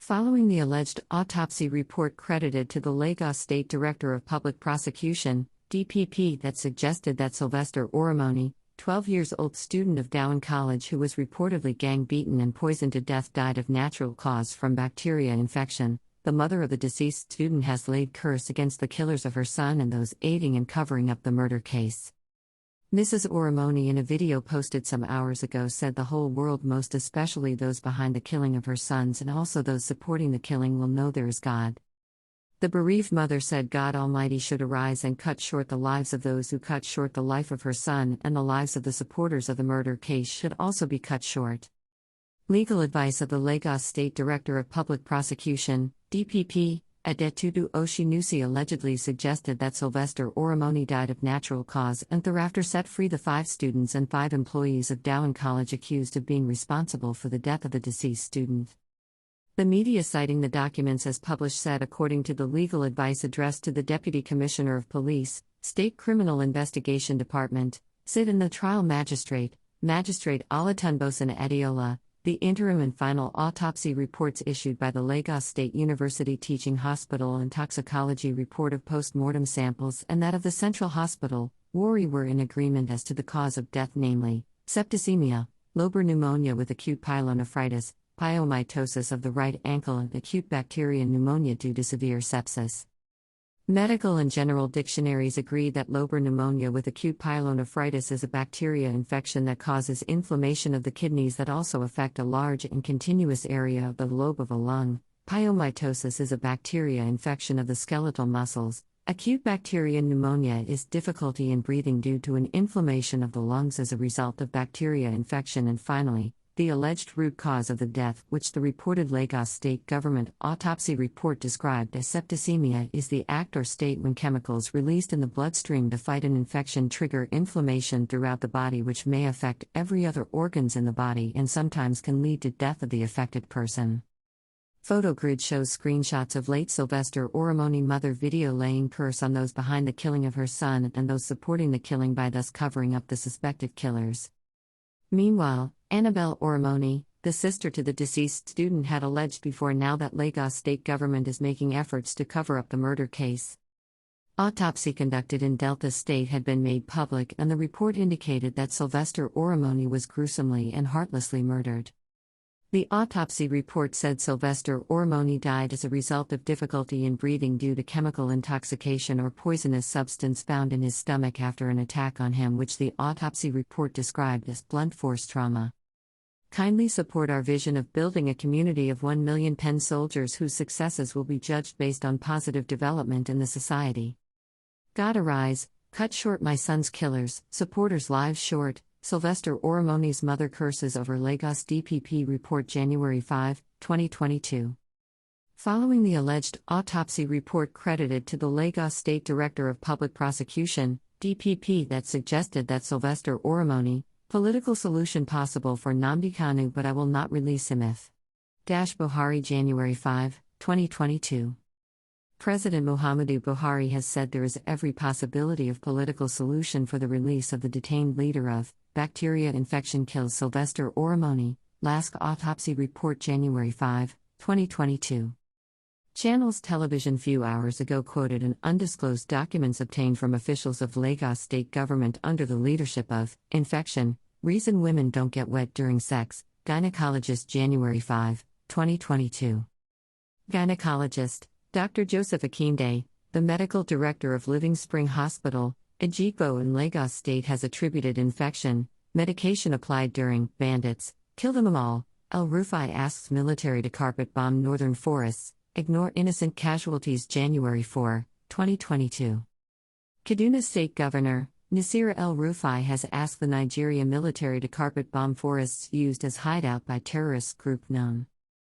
Following the alleged autopsy report credited to the Lagos State Director of Public Prosecution, DPP, that suggested that Sylvester Oromoni, 12-year-old student of Dowen College who was reportedly gang-beaten and poisoned to death, died of natural cause from bacteria infection, the mother of the deceased student has laid curse against the killers of her son and those aiding and covering up the murder case. Mrs. Oromoni, in a video posted some hours ago, said the whole world, most especially those behind the killing of her sons and also those supporting the killing, will know there is God. The bereaved mother said God Almighty should arise and cut short the lives of those who cut short the life of her son, and the lives of the supporters of the murder case should also be cut short. Legal advice of the Lagos State Director of Public Prosecution, DPP, Adetutu Oshinusi, allegedly suggested that Sylvester Oromoni died of natural cause and thereafter set free the 5 students and 5 employees of Dowen College accused of being responsible for the death of the deceased student. The media citing the documents as published said, according to the legal advice addressed to the Deputy Commissioner of Police, State Criminal Investigation Department, SID, and the trial magistrate, Magistrate Olatunbosan Adeola, the interim and final autopsy reports issued by the Lagos State University Teaching Hospital and toxicology report of post-mortem samples and that of the Central Hospital, Warri, were in agreement as to the cause of death, namely, septicemia, lobar pneumonia with acute pyelonephritis, pyomitosis of the right ankle, and acute bacterial pneumonia due to severe sepsis. Medical and general dictionaries agree that lobar pneumonia with acute pyelonephritis is a bacteria infection that causes inflammation of the kidneys that also affect a large and continuous area of the lobe of a lung. Pyomitosis is a bacteria infection of the skeletal muscles. Acute bacterial pneumonia is difficulty in breathing due to an inflammation of the lungs as a result of bacteria infection. And finally, the alleged root cause of the death, which the reported Lagos state government autopsy report described as septicemia, is the act or state when chemicals released in the bloodstream to fight an infection trigger inflammation throughout the body, which may affect every other organs in the body and sometimes can lead to death of the affected person. Photogrid shows screenshots of late Sylvester Oromoni mother video laying curse on those behind the killing of her son and those supporting the killing by thus covering up the suspected killers. Meanwhile, Annabelle Oromoni, the sister to the deceased student, had alleged before now that Lagos state government is making efforts to cover up the murder case. Autopsy conducted in Delta State had been made public, and the report indicated that Sylvester Oromoni was gruesomely and heartlessly murdered. The autopsy report said Sylvester Oromoni died as a result of difficulty in breathing due to chemical intoxication or poisonous substance found in his stomach after an attack on him, which the autopsy report described as blunt force trauma. Kindly support our vision of building a community of 1 million pen soldiers whose successes will be judged based on positive development in the society. God arise, cut short my son's killers, supporters' lives short. Sylvester Oromoni's mother curses over Lagos DPP report January 5, 2022. Following the alleged autopsy report credited to the Lagos State Director of Public Prosecution, DPP, that suggested that Sylvester Oromoni, political solution possible for Nnamdi Kanu but I will not release him if. Buhari January 5, 2022. President Muhammadu Buhari has said there is every possibility of political solution for the release of the detained leader of bacteria infection kills Sylvester Oromoni, last autopsy report January 5, 2022. Channels Television few hours ago quoted an undisclosed documents obtained from officials of Lagos state government under the leadership of infection, reason women don't get wet during sex, gynecologist January 5, 2022. Gynecologist Dr. Joseph Akinde, the medical director of Living Spring Hospital, Ejigbo in Lagos State, has attributed infection, medication applied during bandits, kill them all. El-Rufai asks military to carpet bomb northern forests, ignore innocent casualties January 4, 2022. Kaduna State Governor Nasir El-Rufai has asked the Nigeria military to carpet bomb forests used as hideout by terrorist group known